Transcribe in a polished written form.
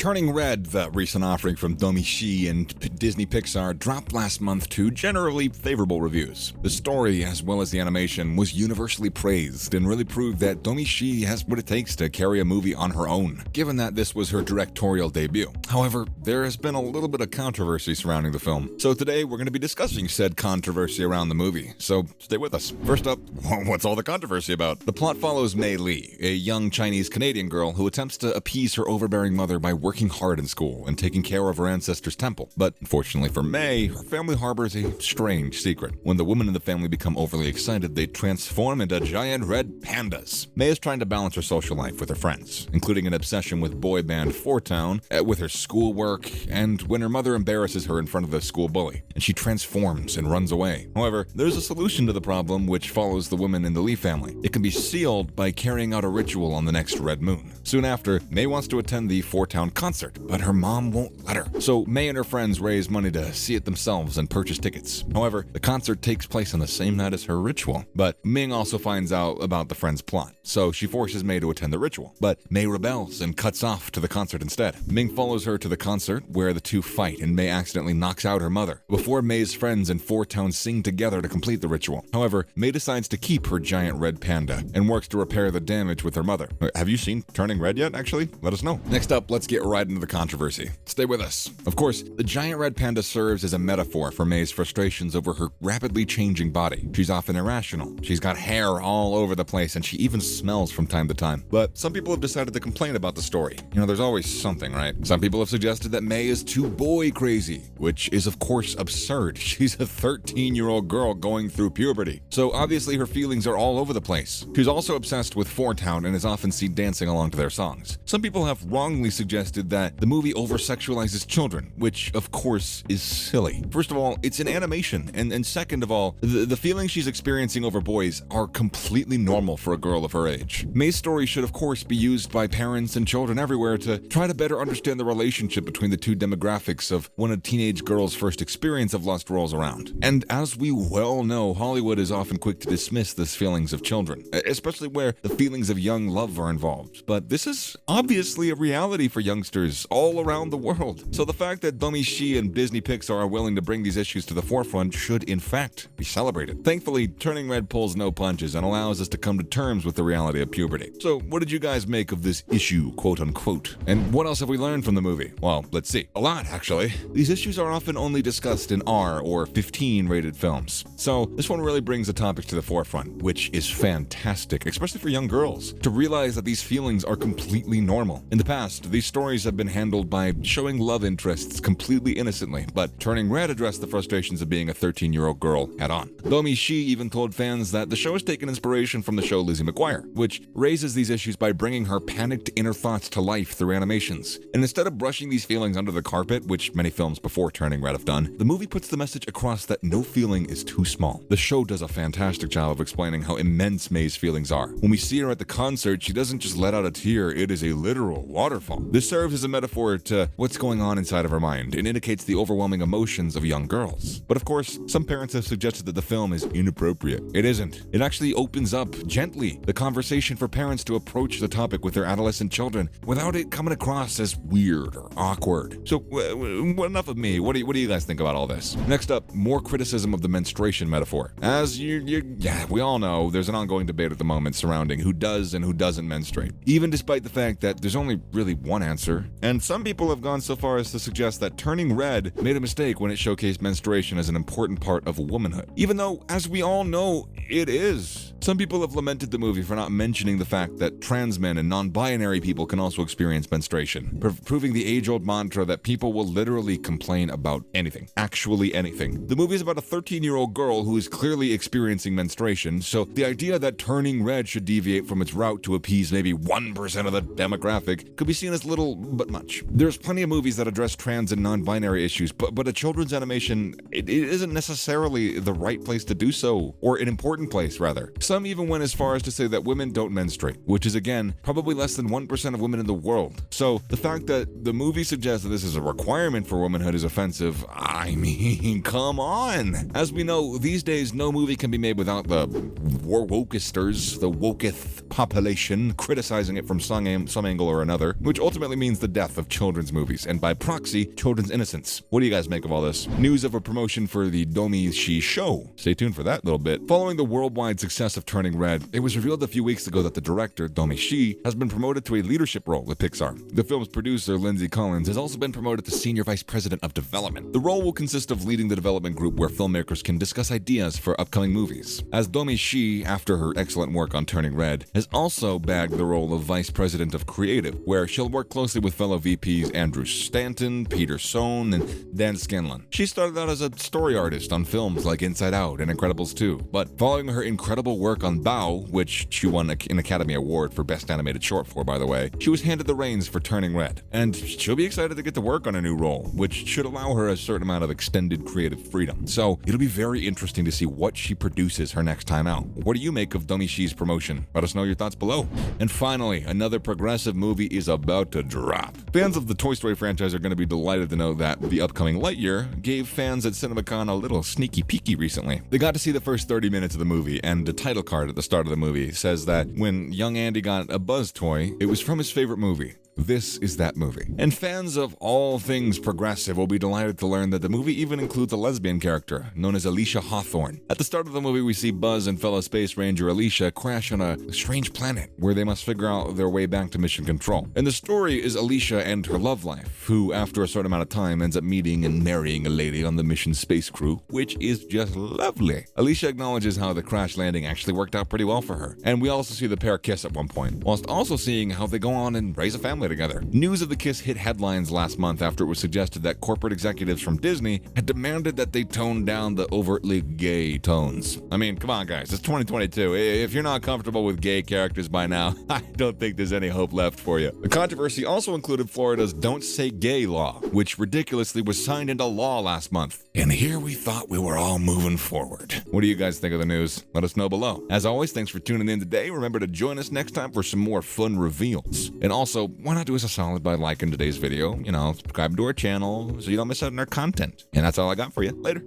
Turning Red, the recent offering from Domichi and Disney Pixar, dropped last month to generally favorable reviews. The story, as well as the animation, was universally praised and really proved that Domichi has what it takes to carry a movie on her own, given that this was her directorial debut. However, there has been a little bit of controversy surrounding the film, so today we're going to be discussing said controversy around the movie, so stay with us. First up, what's all the controversy about? The plot follows Mei Li, a young Chinese-Canadian girl who attempts to appease her overbearing mother by working hard in school and taking care of her ancestors' temple. But unfortunately for Mei, her family harbors a strange secret. When the women in the family become overly excited, they transform into giant red pandas. Mei is trying to balance her social life with her friends, including an obsession with boy band Four Town, with her schoolwork, and when her mother embarrasses her in front of the school bully, and she transforms and runs away. However, there's a solution to the problem which follows the women in the Li family. It can be sealed by carrying out a ritual on the next red moon. Soon after, Mei wants to attend the Four Town concert, but her mom won't let her. So Mei and her friends raise money to see it themselves and purchase tickets. However, the concert takes place on the same night as her ritual. But Ming also finds out about the friend's plot, so she forces Mei to attend the ritual. But Mei rebels and cuts off to the concert instead. Ming follows her to the concert, where the two fight and Mei accidentally knocks out her mother, before Mei's friends and Four Town sing together to complete the ritual. However, Mei decides to keep her giant red panda and works to repair the damage with her mother. Have you seen Turning Red yet, actually? Let us know. Next up, let's get right into the controversy. Stay with us. Of course, the giant red panda serves as a metaphor for Mei's frustrations over her rapidly changing body. She's often irrational. She's got hair all over the place, and she even smells from time to time. But some people have decided to complain about the story. You know, there's always something, right? Some people have suggested that Mei is too boy crazy, which is of course absurd. She's a 13-year-old girl going through puberty, so obviously her feelings are all over the place. She's also obsessed with Four Town and is often seen dancing along to their songs. Some people have wrongly suggested that the movie over-sexualizes children, which of course is silly. First of all, it's an animation, and second of all, the feelings she's experiencing over boys are completely normal for a girl of her age. Mei's story should of course be used by parents and children everywhere to try to better understand the relationship between the two demographics of when a teenage girl's first experience of lust rolls around. And as we well know, Hollywood is often quick to dismiss the feelings of children, especially where the feelings of young love are involved. But this is obviously a reality for youngsters all around the world. So the fact that Domichi and Disney Pixar are willing to bring these issues to the forefront should in fact be celebrated. Thankfully, Turning Red pulls no punches and allows us to come to terms with the reality of puberty. So what did you guys make of this issue, quote unquote? And what else have we learned from the movie? Well, let's see. A lot, actually. These issues are often only discussed in R or 15 rated films. So this one really brings the topic to the forefront, which is fantastic, especially for young girls, to realize that these feelings are completely normal. In the past, these stories have been handled by showing love interests completely innocently, but Turning Red addressed the frustrations of being a 13-year-old girl head-on. Domichi even told fans that the show has taken inspiration from the show Lizzie McGuire, which raises these issues by bringing her panicked inner thoughts to life through animations. And instead of brushing these feelings under the carpet, which many films before Turning Red have done, the movie puts the message across that no feeling is too small. The show does a fantastic job of explaining how immense Mei's feelings are. When we see her at the concert, she doesn't just let out a tear, it is a literal waterfall. This serves as a metaphor to what's going on inside of her mind and indicates the overwhelming emotions of young girls. But of course, some parents have suggested that the film is inappropriate. It isn't. It actually opens up gently the conversation for parents to approach the topic with their adolescent children without it coming across as weird or awkward. So enough of me. What do you guys think about all this? Next up, more criticism of the menstruation metaphor. As we all know, there's an ongoing debate at the moment surrounding who does and who doesn't menstruate, even despite the fact that there's only really one answer. And some people have gone so far as to suggest that Turning Red made a mistake when it showcased menstruation as an important part of womanhood, even though, as we all know, it is. Some people have lamented the movie for not mentioning the fact that trans men and non-binary people can also experience menstruation, proving the age-old mantra that people will literally complain about anything, actually anything. The movie is about a 13-year-old girl who is clearly experiencing menstruation, so the idea that Turning Red should deviate from its route to appease maybe 1% of the demographic could be seen as little but much. There's plenty of movies that address trans and non-binary issues, but a children's animation, it isn't necessarily the right place to do so, or an important place, rather. Some even went as far as to say that women don't menstruate, which is again, probably less than 1% of women in the world. So the fact that the movie suggests that this is a requirement for womanhood is offensive, I mean, come on! As we know, these days no movie can be made without the wokesters, the woketh population, criticizing it from some angle or another, which ultimately means means the death of children's movies, and by proxy, children's innocence. What do you guys make of all this? News of a promotion for the Domi-shi show. Stay tuned for that little bit. Following the worldwide success of Turning Red, it was revealed a few weeks ago that the director, Domi-shi, has been promoted to a leadership role at Pixar. The film's producer, Lindsay Collins, has also been promoted to Senior Vice President of Development. The role will consist of leading the development group where filmmakers can discuss ideas for upcoming movies. As Domi-shi, after her excellent work on Turning Red, has also bagged the role of Vice President of Creative, where she'll work closely with fellow VPs Andrew Stanton, Peter Sohn, and Dan Scanlon. She started out as a story artist on films like Inside Out and Incredibles 2, but following her incredible work on Bao, which she won an Academy Award for Best Animated Short for, by the way, she was handed the reins for Turning Red. And she'll be excited to get to work on a new role, which should allow her a certain amount of extended creative freedom. So it'll be very interesting to see what she produces her next time out. What do you make of Domi-shi's promotion? Let us know your thoughts below. And finally, another progressive movie is about to drop. Fans of the Toy Story franchise are going to be delighted to know that the upcoming Lightyear gave fans at CinemaCon a little sneaky peeky recently. They got to see the first 30 minutes of the movie, and the title card at the start of the movie says that when young Andy got a Buzz toy, it was from his favorite movie. This is that movie. And fans of all things progressive will be delighted to learn that the movie even includes a lesbian character known as Alicia Hawthorne. At the start of the movie, we see Buzz and fellow Space Ranger Alicia crash on a strange planet where they must figure out their way back to Mission Control. And the story is Alicia and her love life, who after a certain amount of time ends up meeting and marrying a lady on the mission space crew, which is just lovely. Alicia acknowledges how the crash landing actually worked out pretty well for her. And we also see the pair kiss at one point, whilst also seeing how they go on and raise a family together. News of the kiss hit headlines last month after it was suggested that corporate executives from Disney had demanded that they tone down the overtly gay tones. I mean, come on guys, it's 2022. If you're not comfortable with gay characters by now, I don't think there's any hope left for you. The controversy also included Florida's Don't Say Gay law, which ridiculously was signed into law last month. And here we thought we were all moving forward. What do you guys think of the news? Let us know below. As always, thanks for tuning in today. Remember to join us next time for some more fun reveals. And also, why not do us a solid by liking today's video? Subscribe to our channel so you don't miss out on our content. And that's all I got for you. Later.